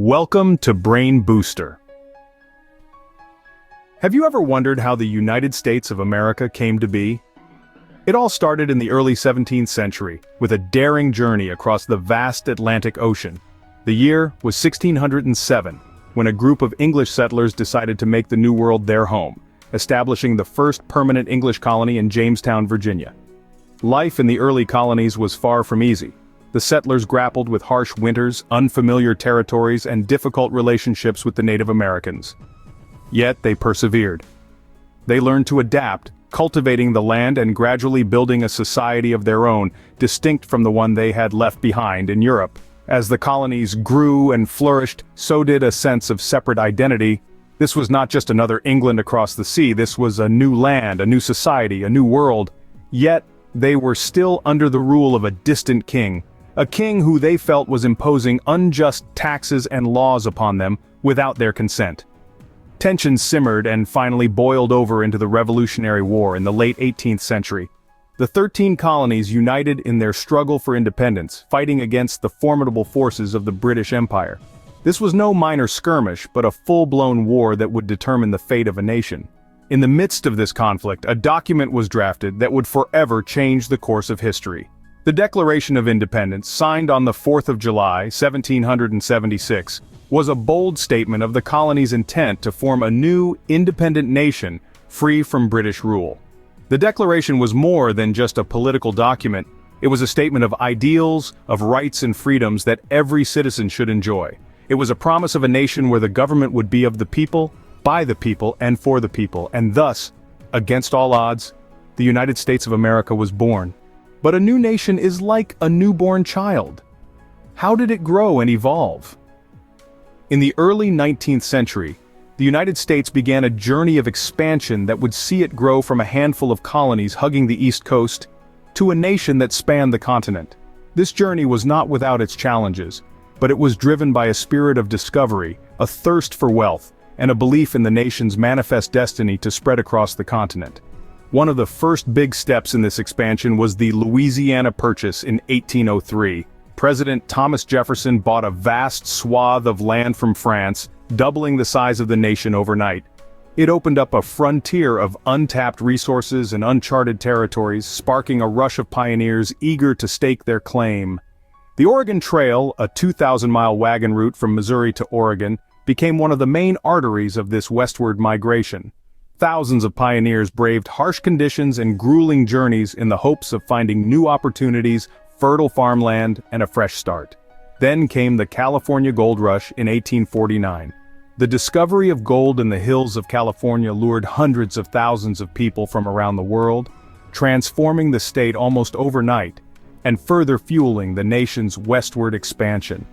Welcome to Brain Booster. Have you ever wondered how the United States of America came to be? It all started in the early 17th century, with a daring journey across the vast Atlantic Ocean. The year was 1607, when a group of English settlers decided to make the New World their home, establishing the first permanent English colony in Jamestown, Virginia. Life in the early colonies was far from easy. The settlers grappled with harsh winters, unfamiliar territories, and difficult relationships with the Native Americans. Yet they persevered. They learned to adapt, cultivating the land and gradually building a society of their own, distinct from the one they had left behind in Europe. As the colonies grew and flourished, so did a sense of separate identity. This was not just another England across the sea, this was a new land, a new society, a new world. Yet, they were still under the rule of a distant king. A king who they felt was imposing unjust taxes and laws upon them without their consent. Tensions simmered and finally boiled over into the Revolutionary War in the late 18th century. The 13 colonies united in their struggle for independence, fighting against the formidable forces of the British Empire. This was no minor skirmish, but a full-blown war that would determine the fate of a nation. In the midst of this conflict, a document was drafted that would forever change the course of history. The Declaration of Independence, signed on the 4th of July, 1776, was a bold statement of the colony's intent to form a new, independent nation, free from British rule. The Declaration was more than just a political document. It was a statement of ideals, of rights and freedoms that every citizen should enjoy. It was a promise of a nation where the government would be of the people, by the people, and for the people, and thus, against all odds, the United States of America was born. But a new nation is like a newborn child. How did it grow and evolve? In the early 19th century, the United States began a journey of expansion that would see it grow from a handful of colonies hugging the East Coast to a nation that spanned the continent. This journey was not without its challenges, but it was driven by a spirit of discovery, a thirst for wealth, and a belief in the nation's manifest destiny to spread across the continent. One of the first big steps in this expansion was the Louisiana Purchase in 1803. President Thomas Jefferson bought a vast swath of land from France, doubling the size of the nation overnight. It opened up a frontier of untapped resources and uncharted territories, sparking a rush of pioneers eager to stake their claim. The Oregon Trail, a 2,000-mile wagon route from Missouri to Oregon, became one of the main arteries of this westward migration. Thousands of pioneers braved harsh conditions and grueling journeys in the hopes of finding new opportunities, fertile farmland, and a fresh start. Then came the California Gold Rush in 1849. The discovery of gold in the hills of California lured hundreds of thousands of people from around the world, transforming the state almost overnight, and further fueling the nation's westward expansion.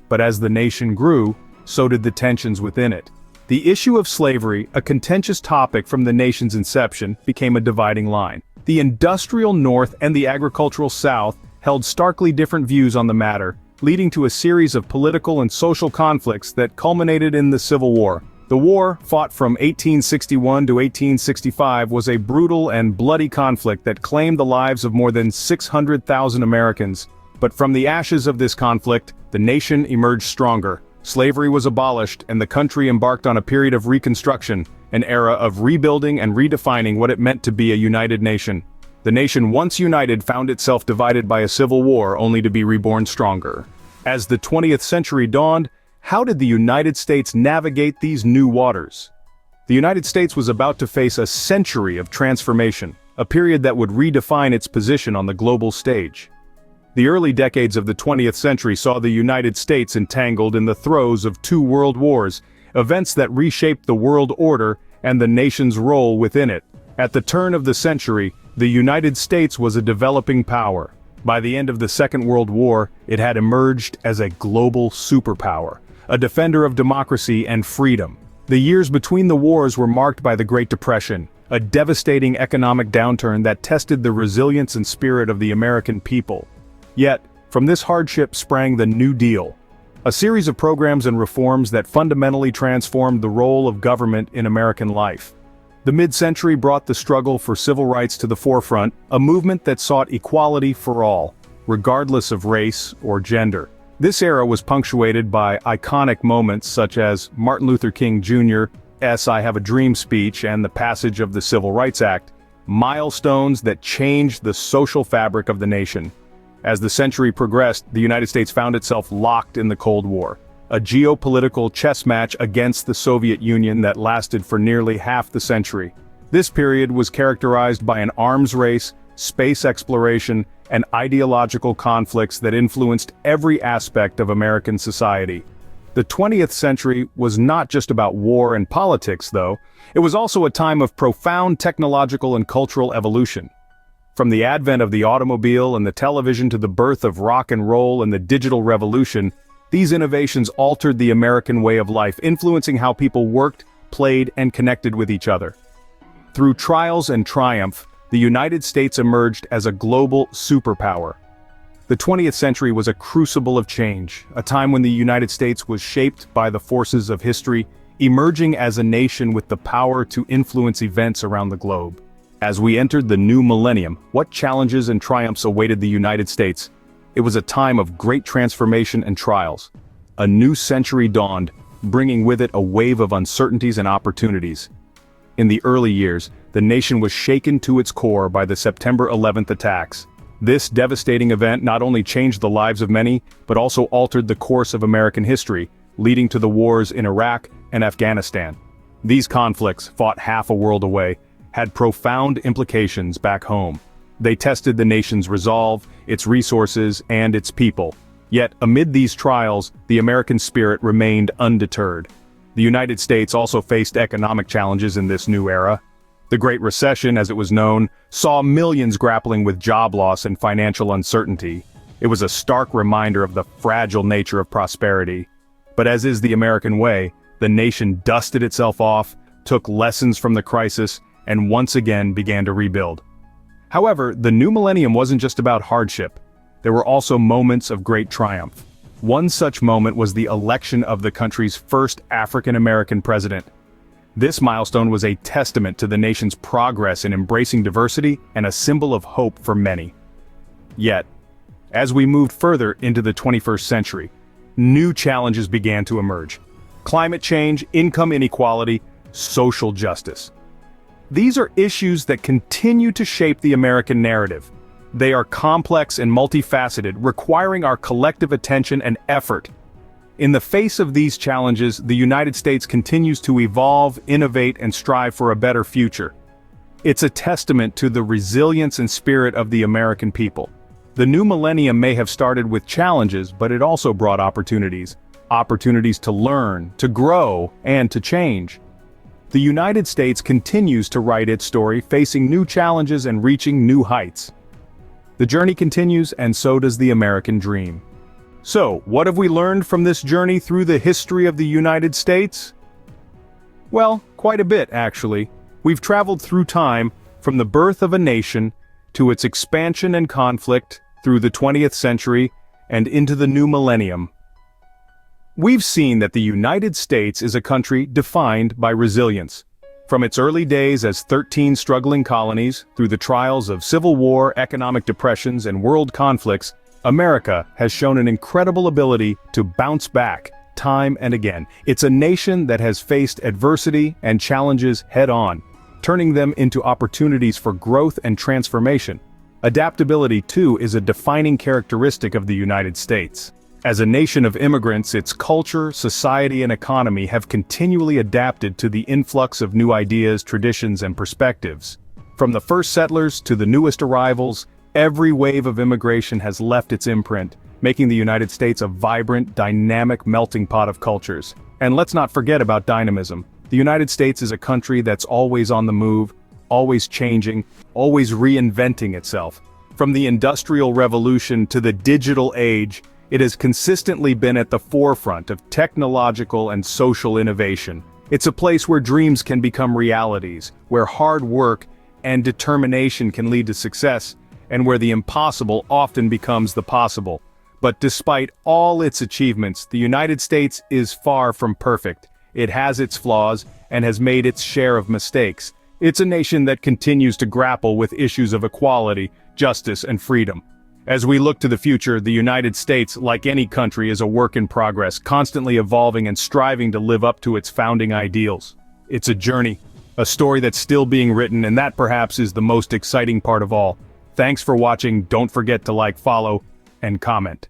But as the nation grew, so did the tensions within it. The issue of slavery, a contentious topic from the nation's inception, became a dividing line. The industrial North and the agricultural South held starkly different views on the matter, leading to a series of political and social conflicts that culminated in the Civil War. The war, fought from 1861 to 1865, was a brutal and bloody conflict that claimed the lives of more than 600,000 Americans. But from the ashes of this conflict, the nation emerged stronger. Slavery was abolished, and the country embarked on a period of reconstruction, an era of rebuilding and redefining what it meant to be a united nation. The nation once united found itself divided by a civil war, only to be reborn stronger. As the 20th century dawned, how did the United States navigate these new waters? The United States was about to face a century of transformation, a period that would redefine its position on the global stage. The early decades of the 20th century saw the United States entangled in the throes of two world wars, events that reshaped the world order and the nation's role within it. At the turn of the century, the United States was a developing power. By the end of the Second World War, it had emerged as a global superpower, a defender of democracy and freedom. The years between the wars were marked by the Great Depression, a devastating economic downturn that tested the resilience and spirit of the American people. Yet, from this hardship sprang the New Deal, a series of programs and reforms that fundamentally transformed the role of government in American life. The mid-century brought the struggle for civil rights to the forefront, a movement that sought equality for all, regardless of race or gender. This era was punctuated by iconic moments such as Martin Luther King Jr.'s "I Have a Dream" speech and the passage of the Civil Rights Act, milestones that changed the social fabric of the nation. As the century progressed, the United States found itself locked in the Cold War, a geopolitical chess match against the Soviet Union that lasted for nearly half the century. This period was characterized by an arms race, space exploration, and ideological conflicts that influenced every aspect of American society. The 20th century was not just about war and politics, though. It was also a time of profound technological and cultural evolution. From the advent of the automobile and the television to the birth of rock and roll and the digital revolution, these innovations altered the American way of life, influencing how people worked, played, and connected with each other. Through trials and triumph, the United States emerged as a global superpower. The 20th century was a crucible of change, a time when the United States was shaped by the forces of history, emerging as a nation with the power to influence events around the globe. As we entered the new millennium, what challenges and triumphs awaited the United States? It was a time of great transformation and trials. A new century dawned, bringing with it a wave of uncertainties and opportunities. In the early years, the nation was shaken to its core by the September 11th attacks. This devastating event not only changed the lives of many, but also altered the course of American history, leading to the wars in Iraq and Afghanistan. These conflicts, fought half a world away, had profound implications back home. They tested the nation's resolve, its resources, and its people. Yet, amid these trials, the American spirit remained undeterred. The United States also faced economic challenges in this new era. The Great Recession, as it was known, saw millions grappling with job loss and financial uncertainty. It was a stark reminder of the fragile nature of prosperity. But as is the American way, the nation dusted itself off, took lessons from the crisis, and once again began to rebuild. However, the new millennium wasn't just about hardship. There were also moments of great triumph. One such moment was the election of the country's first African-American president. This milestone was a testament to the nation's progress in embracing diversity and a symbol of hope for many. Yet, as we moved further into the 21st century, new challenges began to emerge. Climate change, income inequality, social justice. These are issues that continue to shape the American narrative. They are complex and multifaceted, requiring our collective attention and effort. In the face of these challenges, the United States continues to evolve, innovate, and strive for a better future. It's a testament to the resilience and spirit of the American people. The new millennium may have started with challenges, but it also brought opportunities. Opportunities to learn, to grow, and to change. The United States continues to write its story, facing new challenges and reaching new heights. The journey continues, and so does the American dream. So, what have we learned from this journey through the history of the United States? Well, quite a bit, actually. We've traveled through time, from the birth of a nation, to its expansion and conflict, through the 20th century, and into the new millennium. We've seen that the United States is a country defined by resilience. From its early days as 13 struggling colonies, through the trials of civil war, economic depressions, and world conflicts, America has shown an incredible ability to bounce back, time and again. It's a nation that has faced adversity and challenges head-on, turning them into opportunities for growth and transformation. Adaptability, too, is a defining characteristic of the United States. As a nation of immigrants, its culture, society, and economy have continually adapted to the influx of new ideas, traditions, and perspectives. From the first settlers to the newest arrivals, every wave of immigration has left its imprint, making the United States a vibrant, dynamic melting pot of cultures. And let's not forget about dynamism. The United States is a country that's always on the move, always changing, always reinventing itself. From the Industrial Revolution to the digital age, it has consistently been at the forefront of technological and social innovation. It's a place where dreams can become realities, where hard work and determination can lead to success, and where the impossible often becomes the possible. But despite all its achievements, the United States is far from perfect. It has its flaws and has made its share of mistakes. It's a nation that continues to grapple with issues of equality, justice, and freedom. As we look to the future, the United States, like any country, is a work in progress, constantly evolving and striving to live up to its founding ideals. It's a journey, a story that's still being written, and that perhaps is the most exciting part of all. Thanks for watching. Don't forget to like, follow, and comment.